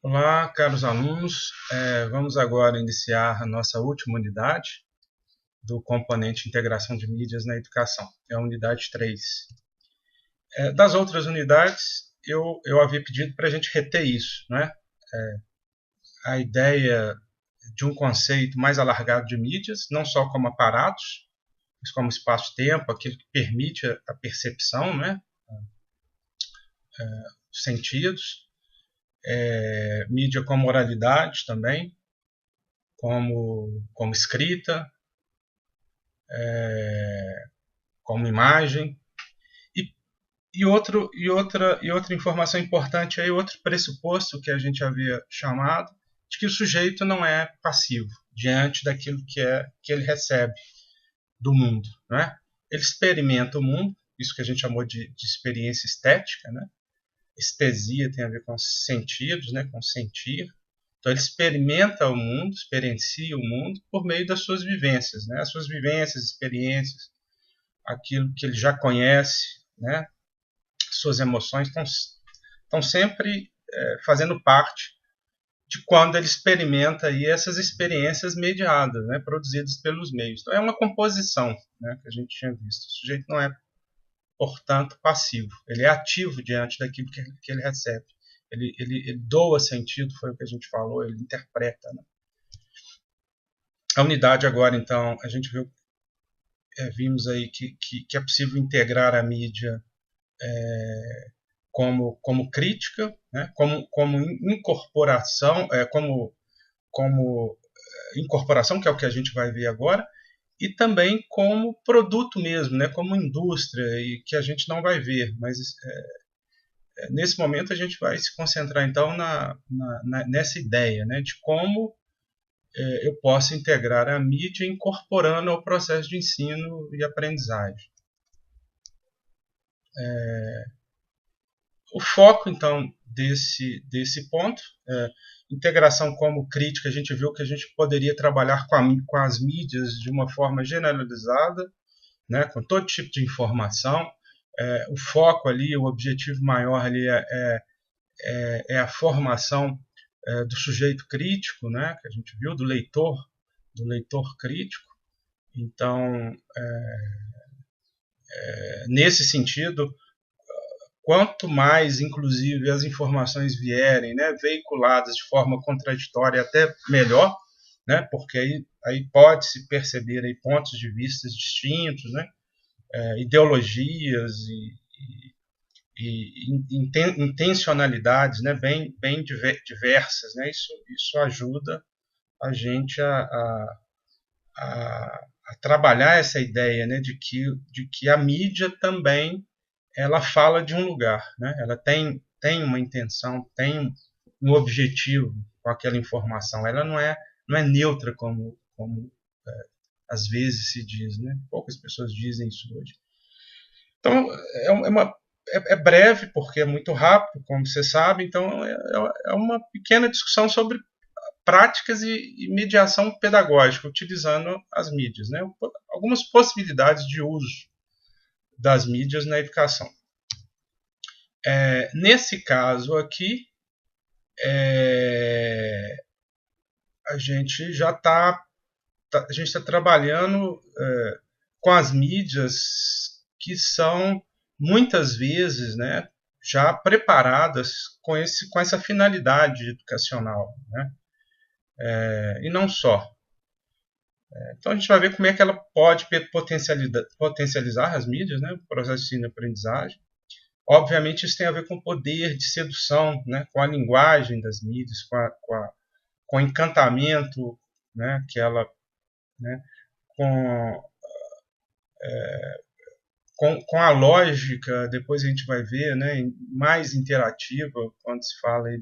Olá, caros alunos. Vamos agora iniciar a nossa última unidade do componente Integração de Mídias na Educação. É a unidade 3. Das outras unidades, eu havia pedido para a gente reter isso, né? A ideia de um conceito mais alargado de mídias, não só como aparatos, mas como espaço-tempo, aquilo que permite a percepção, né? Os sentidos. Mídia como oralidade também, como escrita, como imagem. E, e outra informação importante aí, outro pressuposto que a gente havia chamado, de que o sujeito não é passivo diante daquilo que ele recebe do mundo. Né? Ele experimenta o mundo, isso que a gente chamou de experiência estética. Né? Estesia tem a ver com os sentidos, né? Com sentir. Então ele experimenta o mundo, experiencia o mundo por meio das suas vivências, né? As suas vivências, experiências, aquilo que ele já conhece, né? Suas emoções estão sempre fazendo parte de quando ele experimenta aí essas experiências mediadas, né, produzidas pelos meios. Então é uma composição, né, que a gente tinha visto. O sujeito não é, portanto, passivo. Ele é ativo diante daquilo que ele recebe. Ele doa sentido, foi o que a gente falou, ele interpreta. Né? A unidade agora, então, a gente viu, vimos aí que é possível integrar a mídia como crítica, né? como incorporação, como incorporação, que é o que a gente vai ver agora, e também como produto mesmo, né? Como indústria, e que a gente não vai ver, mas nesse momento a gente vai se concentrar então nessa ideia, né? De como eu posso integrar a mídia incorporando ao processo de ensino e aprendizagem. O foco, então, desse ponto, integração como crítica, a gente viu que a gente poderia trabalhar com as mídias de uma forma generalizada, né, com todo tipo de informação. O foco ali, o objetivo maior ali é a formação do sujeito crítico, né, que a gente viu, do leitor crítico. Então, nesse sentido, quanto mais, inclusive, as informações vierem, né, veiculadas de forma contraditória, até melhor, né, porque aí pode-se perceber aí pontos de vista distintos, né, ideologias e intencionalidades, né, bem diversas. Né, isso ajuda a gente a trabalhar essa ideia, né, de que a mídia também ela fala de um lugar, né? Ela tem uma intenção, tem um objetivo com aquela informação. Ela não é neutra como às vezes se diz, né? Poucas pessoas dizem isso hoje. Então é breve porque é muito rápido, como você sabe. Então é uma pequena discussão sobre práticas e mediação pedagógica utilizando as mídias, né? Algumas possibilidades de uso das mídias na educação. Nesse caso aqui, a gente já a gente está trabalhando com as mídias que são muitas vezes, né, já preparadas com essa finalidade educacional, né? E não só. Então a gente vai ver como é que ela pode potencializar as mídias, né, o processo de ensino e aprendizagem. Obviamente isso tem a ver com o poder de sedução, né, com a linguagem das mídias, com o encantamento, né, que ela, né, com, com a lógica, depois a gente vai ver, né, mais interativa, quando se fala aí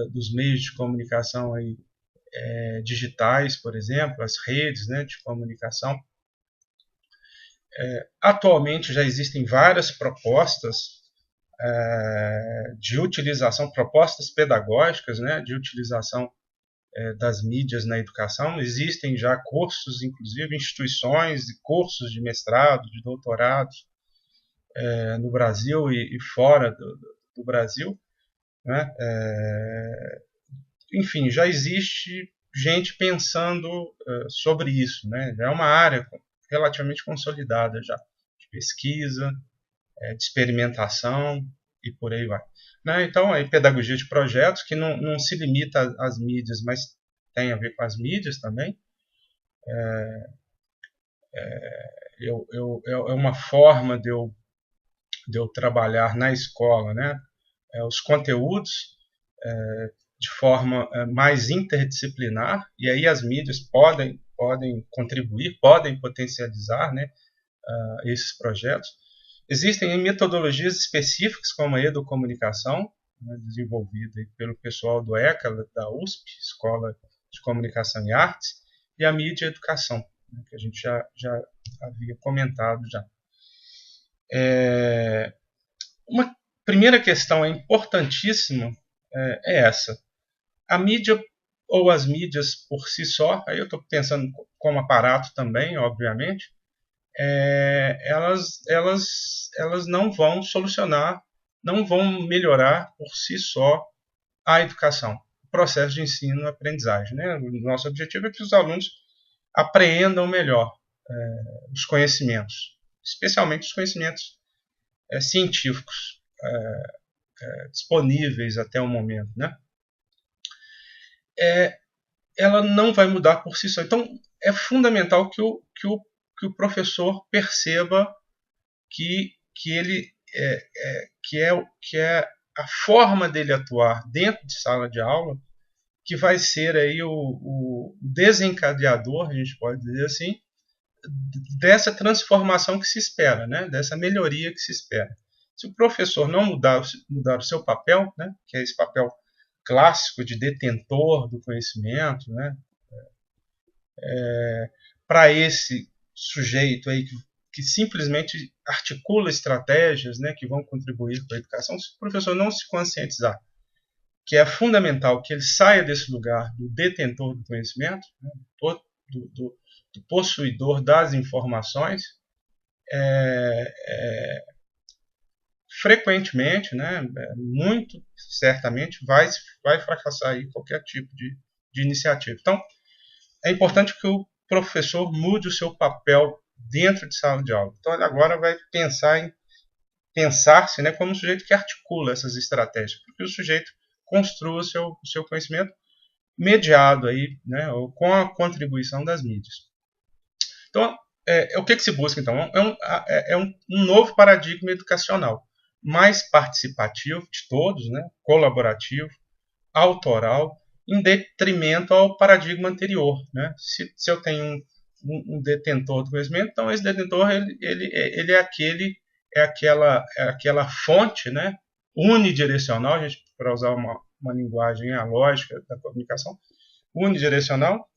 dos meios de comunicação aí, digitais, por exemplo, as redes, né, de comunicação. Atualmente já existem várias propostas de utilização, propostas pedagógicas, né, de utilização das mídias na educação. Existem já cursos, inclusive instituições e cursos de mestrado, de doutorado no Brasil e fora do Brasil, né? Enfim, já existe gente pensando sobre isso, né? Já é uma área relativamente consolidada já, de pesquisa, de experimentação e por aí vai. Né? Então, aí, pedagogia de projetos, que não se limita às mídias, mas tem a ver com as mídias também. É uma forma de eu trabalhar na escola, né? Os conteúdos de forma mais interdisciplinar, e aí as mídias podem contribuir, podem potencializar, né, esses projetos. Existem metodologias específicas, como a educomunicação, né, desenvolvida pelo pessoal do ECA, da USP, Escola de Comunicação e Artes, e a mídia e educação, né, que a gente já havia comentado já. Uma primeira questão importantíssima é essa. A mídia ou as mídias por si só, aí eu estou pensando como aparato também, obviamente, elas não vão solucionar, não vão melhorar por si só a educação, o processo de ensino e aprendizagem. Né? O nosso objetivo é que os alunos apreendam melhor os conhecimentos, especialmente os conhecimentos científicos disponíveis até o momento. Né? Ela não vai mudar por si só. Então, é fundamental que o professor perceba que ele que é a forma dele atuar dentro de sala de aula que vai ser aí o desencadeador, a gente pode dizer assim, dessa transformação que se espera, né? Dessa melhoria que se espera. Se o professor não mudar o seu papel, né? Que é esse papel clássico de detentor do conhecimento, né? Para esse sujeito aí que simplesmente articula estratégias, né, que vão contribuir para a educação, se o professor não se conscientizar que é fundamental que ele saia desse lugar do detentor do conhecimento, né, do possuidor das informações, frequentemente, né, muito certamente, vai fracassar aí qualquer tipo de iniciativa. Então, é importante que o professor mude o seu papel dentro de sala de aula. Então, ele agora vai pensar-se, né, como um sujeito que articula essas estratégias, porque o sujeito construa o seu conhecimento mediado aí, né, ou com a contribuição das mídias. Então, o que se busca, então? É um novo paradigma educacional, mais participativo de todos, né, colaborativo, autoral, em detrimento ao paradigma anterior. Né? Se eu tenho um detentor do conhecimento, então esse detentor ele é aquela fonte, né, unidirecional, para usar uma linguagem lógica da comunicação, unidirecional,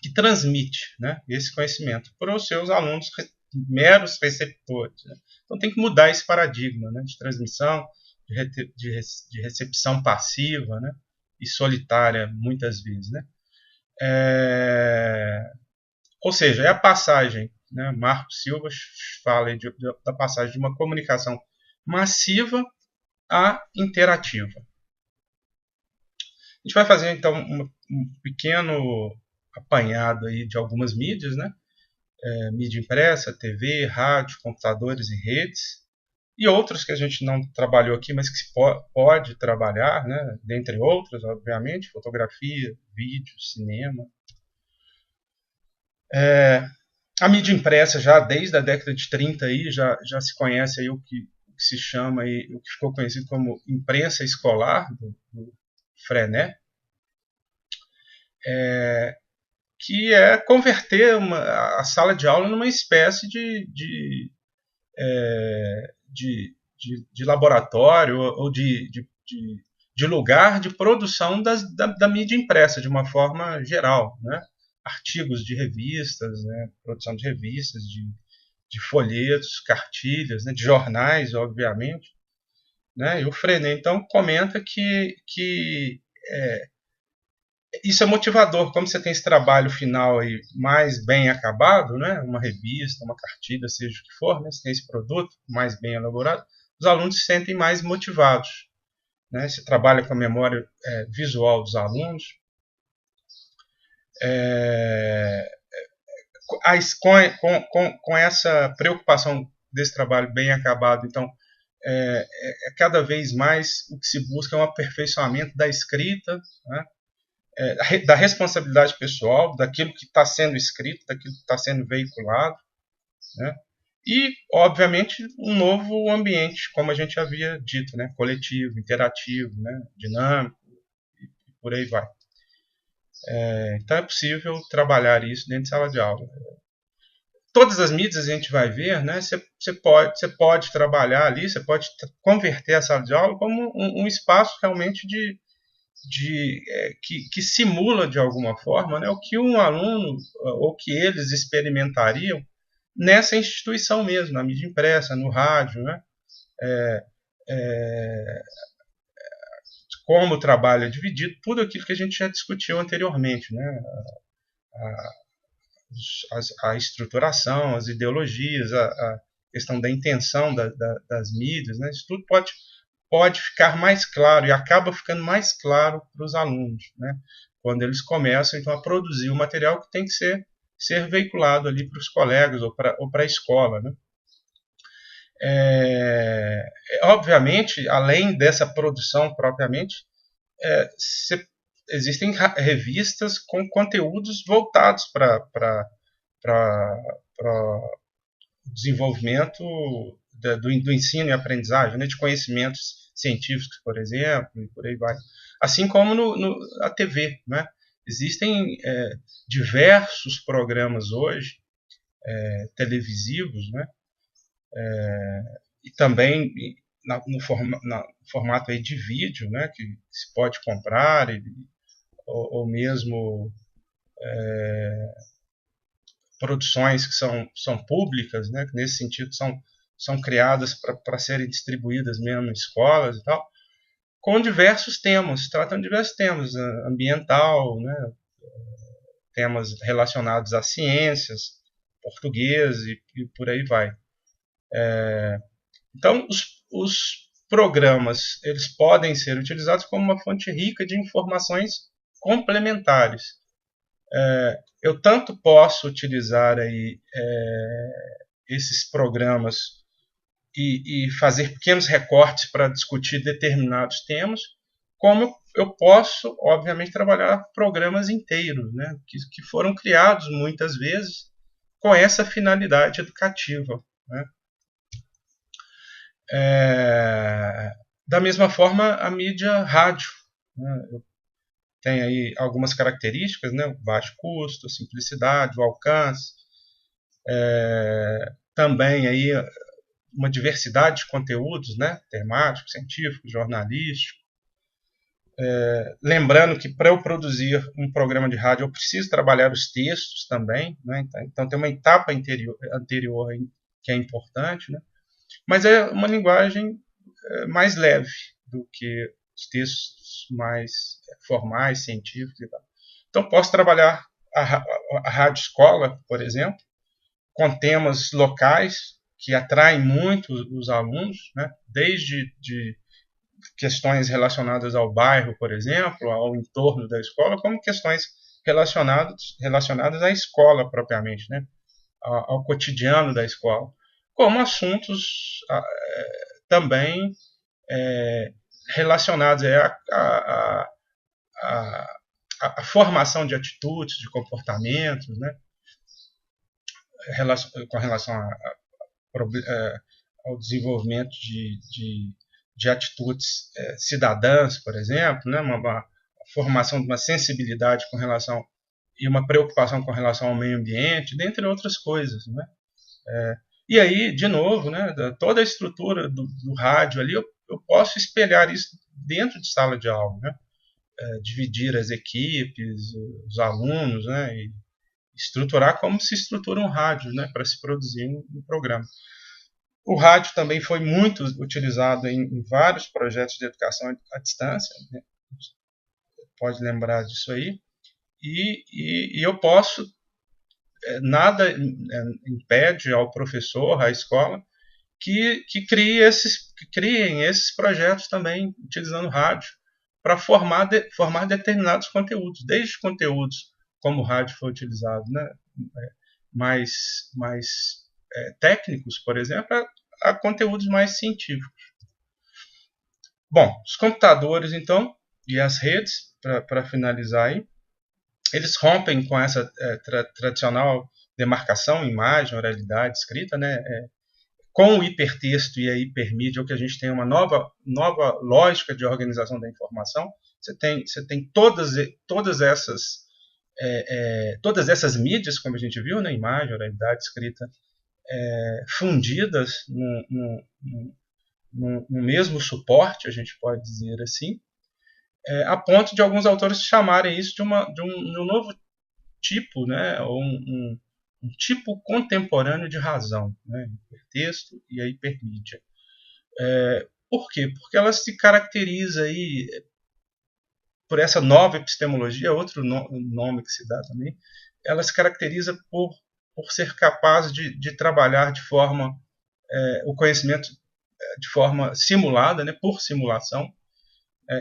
que transmite, né, esse conhecimento para os seus alunos meros receptores. Né? Então tem que mudar esse paradigma, né, de transmissão, de recepção passiva, né, e solitária muitas vezes. Né? Ou seja, é a passagem, né? Marco Silva fala da passagem de uma comunicação massiva a interativa. A gente vai fazer então um pequeno apanhado aí de algumas mídias, né? Mídia impressa, TV, rádio, computadores e redes, e outros que a gente não trabalhou aqui, mas que se pode trabalhar, né? Dentre outras, obviamente, fotografia, vídeo, cinema. A mídia impressa, já desde a década de 30, aí, já se conhece aí o que se chama, aí, o que ficou conhecido como imprensa escolar, do Freinet, que é converter a sala de aula numa espécie de laboratório ou de lugar de produção da mídia impressa, de uma forma geral, né? Artigos de revistas, né? Produção de revistas, de folhetos, cartilhas, né? De jornais, obviamente. Né? E o Freinet, então, comenta que isso é motivador, como você tem esse trabalho final aí mais bem acabado, né? Uma revista, uma cartilha, seja o que for, né? Você tem esse produto mais bem elaborado, os alunos se sentem mais motivados. né? Se trabalha com a memória visual dos alunos. Com essa preocupação desse trabalho bem acabado, então, cada vez mais o que se busca é um aperfeiçoamento da escrita, né? Da responsabilidade pessoal, daquilo que está sendo escrito, daquilo que está sendo veiculado, né? E, obviamente, um novo ambiente, como a gente havia dito, né? Coletivo, interativo, né? Dinâmico, e por aí vai. Então é possível trabalhar isso dentro de sala de aula. Todas as mídias a gente vai ver, né? Você pode trabalhar ali, você pode converter a sala de aula como um espaço realmente que simula de alguma forma, né, o que um aluno ou que eles experimentariam nessa instituição mesmo, na mídia impressa, no rádio, né? Como o trabalho é dividido, tudo aquilo que a gente já discutiu anteriormente, né? A estruturação, as ideologias, a questão da intenção das mídias, né? Isso tudo pode ficar mais claro e acaba ficando mais claro para os alunos, né? Quando eles começam então a produzir o material que tem que ser veiculado ali para os colegas ou para a escola, né? Obviamente, além dessa produção propriamente, existem revistas com conteúdos voltados para o desenvolvimento do ensino e aprendizagem, né, de conhecimentos científicos, por exemplo, e por aí vai. Assim como a TV, né? Existem diversos programas hoje televisivos, né? E também no formato aí de vídeo, né? Que se pode comprar ou mesmo produções que são públicas, né? Que nesse sentido são criadas para serem distribuídas mesmo em escolas e tal, com diversos temas, tratando de diversos temas, ambiental, né? Temas relacionados às ciências, português e por aí vai. Então, os programas eles podem ser utilizados como uma fonte rica de informações complementares. Eu tanto posso utilizar aí, esses programas e fazer pequenos recortes para discutir determinados temas, como eu posso, obviamente, trabalhar programas inteiros, né, que foram criados muitas vezes com essa finalidade educativa, né. Da mesma forma, a mídia rádio, né, tem aí algumas características, né, o baixo custo, a simplicidade, o alcance, também aí uma diversidade de conteúdos, né, temáticos, científicos, jornalísticos. Lembrando que para eu produzir um programa de rádio eu preciso trabalhar os textos também, né, então tem uma etapa anterior que é importante, né, mas é uma linguagem mais leve do que os textos mais formais, científicos e tal. Então posso trabalhar a rádio escola, por exemplo, com temas locais que atraem muito os alunos, né, desde questões relacionadas ao bairro, por exemplo, ao entorno da escola, como questões relacionadas à escola propriamente, né, ao cotidiano da escola, como assuntos também relacionados à formação de atitudes, de comportamentos, né, com relação ao desenvolvimento de atitudes cidadãs, por exemplo, né, uma formação de uma sensibilidade com relação e uma preocupação com relação ao meio ambiente, dentre outras coisas, né. E aí, de novo, né, toda a estrutura do rádio ali, eu posso espelhar isso dentro de sala de aula, né, dividir as equipes, os alunos, né, e estruturar como se estrutura um rádio, né, para se produzir um programa. O rádio também foi muito utilizado em vários projetos de educação à distância, né? Pode lembrar disso aí. E eu posso, nada impede ao professor, à escola, que criem esses projetos também utilizando rádio para formar determinados conteúdos, desde conteúdos como o rádio foi utilizado, né, mais técnicos, por exemplo, a conteúdos mais científicos. Bom, os computadores, então, e as redes, para finalizar aí, eles rompem com essa tradicional demarcação, imagem, oralidade, escrita, né? Com o hipertexto e a hipermídia, o que a gente tem uma nova lógica de organização da informação. Você tem todas essas mídias, como a gente viu, né? Imagem, oralidade, escrita, fundidas no mesmo suporte, a gente pode dizer assim, a ponto de alguns autores chamarem isso de um novo tipo, né, ou um tipo contemporâneo de razão, né, hipertexto e a hipermídia. Por quê? Porque ela se caracteriza aí por essa nova epistemologia, outro nome que se dá também, ela se caracteriza por ser capaz de trabalhar de forma o conhecimento de forma simulada, né, por simulação.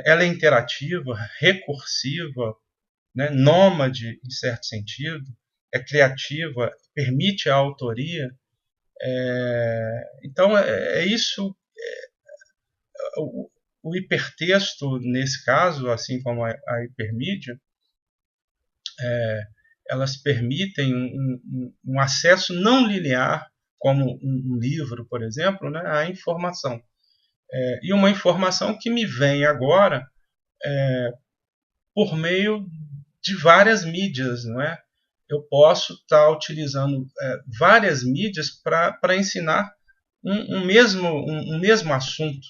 Ela é interativa, recursiva, né, nômade em certo sentido, é criativa, permite a autoria. Então é isso. O hipertexto, nesse caso, assim como a hipermídia, elas permitem um acesso não linear, como um livro, por exemplo, né, à informação. E uma informação que me vem agora por meio de várias mídias, não é? Eu posso estar utilizando várias mídias para ensinar um mesmo assunto.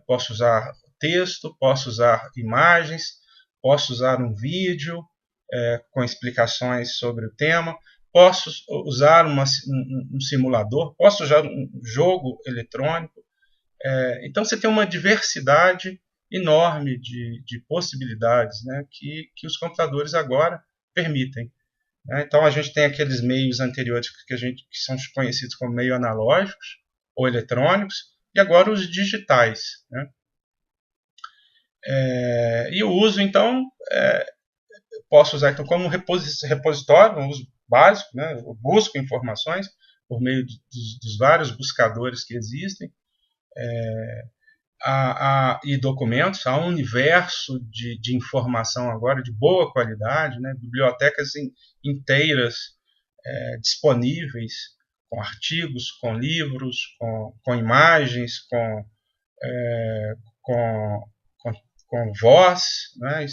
Posso usar texto, posso usar imagens, posso usar um vídeo com explicações sobre o tema, posso usar um simulador, posso usar um jogo eletrônico. Então você tem uma diversidade enorme de possibilidades, né, que os computadores agora permitem. Né? Então a gente tem aqueles meios anteriores que são conhecidos como meios analógicos ou eletrônicos, e agora os digitais. Né? E o uso, então, posso usar então, como repositório, um uso básico, né? Eu busco informações por meio dos vários buscadores que existem, e documentos, há um universo de informação agora de boa qualidade, né? Bibliotecas inteiras disponíveis, com artigos, com livros, com imagens, com, com voz, né?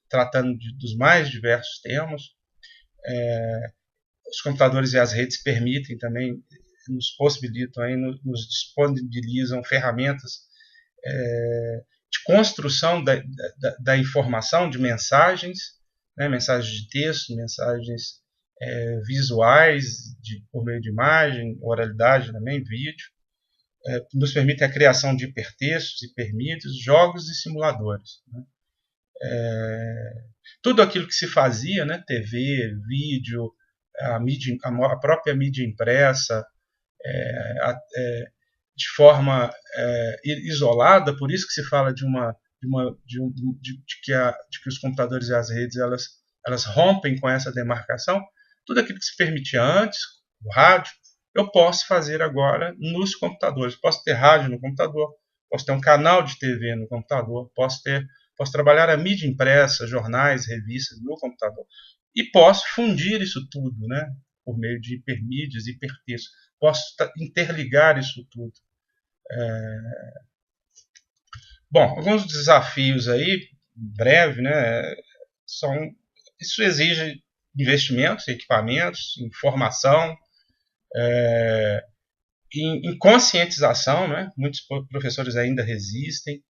Tratando dos mais diversos temas. Os computadores e as redes permitem também, nos possibilitam, aí, nos disponibilizam ferramentas de construção da informação, de mensagens, né, mensagens de texto, mensagens visuais, por meio de imagem, oralidade também, vídeo. Nos permite a criação de hipertextos, hipermídias, jogos e simuladores. Né? Tudo aquilo que se fazia, né, TV, vídeo, a própria mídia impressa, de forma isolada, por isso que se fala de que os computadores e as redes elas rompem com essa demarcação. Tudo aquilo que se permitia antes, o rádio, eu posso fazer agora nos computadores. Posso ter rádio no computador, posso ter um canal de TV no computador, posso trabalhar a mídia impressa, jornais, revistas no computador. E posso fundir isso tudo, né, por meio de hipermídias, hipertexto. Posso interligar isso tudo. Bom, alguns desafios aí, breve, né, isso exige investimentos, equipamentos, informação, em conscientização, né, muitos professores ainda resistem,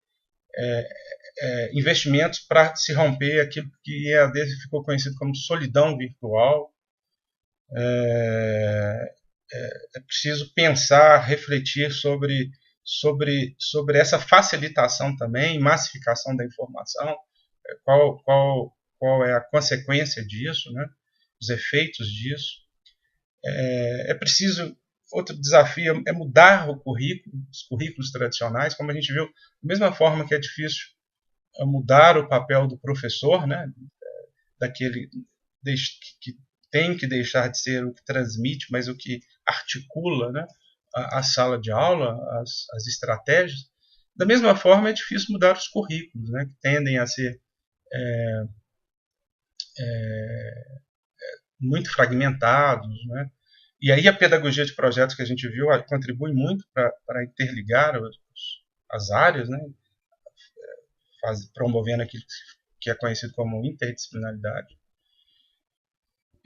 investimentos para se romper aquilo que EAD ficou conhecido como solidão virtual. É preciso pensar, refletir sobre essa facilitação também, massificação da informação, qual é a consequência disso, né? Os efeitos disso. É preciso outro desafio é mudar o currículo, os currículos tradicionais, como a gente viu, da mesma forma que é difícil mudar o papel do professor, né, daquele que tem que deixar de ser o que transmite, mas o que articula, né, a sala de aula, as estratégias. Da mesma forma, é difícil mudar os currículos, né, que tendem a ser muito fragmentados, né? E aí a pedagogia de projetos que a gente viu contribui muito para interligar as áreas, né? Promovendo aquilo que é conhecido como interdisciplinaridade.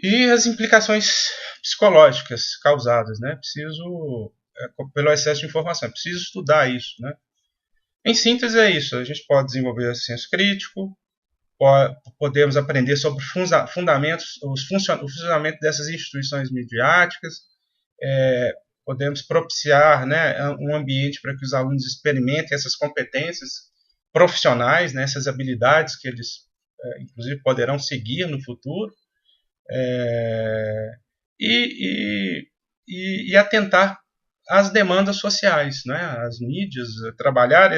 E as implicações psicológicas causadas, né? Pelo excesso de informação, preciso estudar isso, né? Em síntese é isso, a gente pode desenvolver senso crítico, podemos aprender sobre fundamentos, o funcionamento dessas instituições midiáticas, podemos propiciar, né, um ambiente para que os alunos experimentem essas competências profissionais, né, essas habilidades que eles, inclusive, poderão seguir no futuro, e atentar às demandas sociais, né, as mídias, trabalhar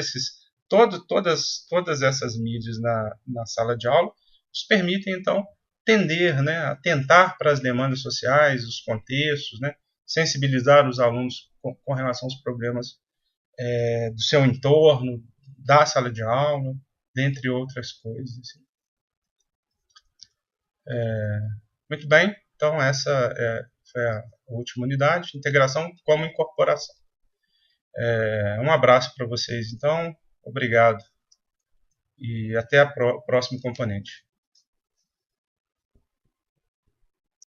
todas essas mídias na sala de aula, nos permitem, então, né, atentar para as demandas sociais, os contextos, né, sensibilizar os alunos com relação aos problemas do seu entorno, da sala de aula, dentre outras coisas. Muito bem, então essa foi a última unidade, integração como incorporação. Um abraço para vocês, então, obrigado, e até o próximo componente.